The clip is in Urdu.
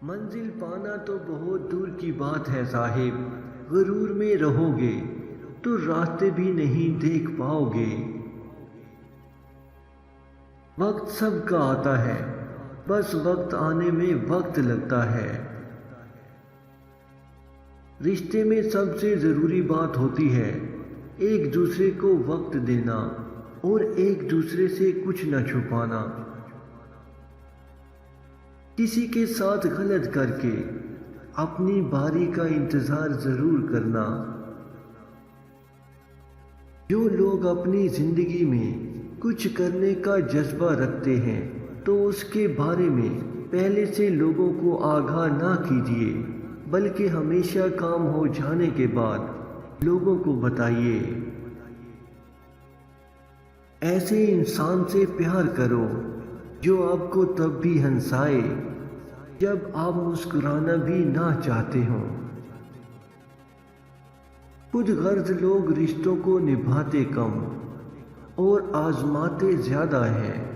منزل پانا تو بہت دور کی بات ہے صاحب، غرور میں رہو گے تو راستے بھی نہیں دیکھ پاؤ گے۔ وقت سب کا آتا ہے، بس وقت آنے میں وقت لگتا ہے۔ رشتے میں سب سے ضروری بات ہوتی ہے ایک دوسرے کو وقت دینا اور ایک دوسرے سے کچھ نہ چھپانا۔ کسی کے ساتھ غلط کر کے اپنی باری کا انتظار ضرور کرنا۔ جو لوگ اپنی زندگی میں کچھ کرنے کا جذبہ رکھتے ہیں تو اس کے بارے میں پہلے سے لوگوں کو آگاہ نہ کیجیے، بلکہ ہمیشہ کام ہو جانے کے بعد لوگوں کو بتائیے۔ ایسے انسان سے پیار کرو جو آپ کو تب بھی ہنسائے جب آپ مسکرانا بھی نہ چاہتے ہوں۔ خود غرض لوگ رشتوں کو نبھاتے کم اور آزماتے زیادہ ہیں۔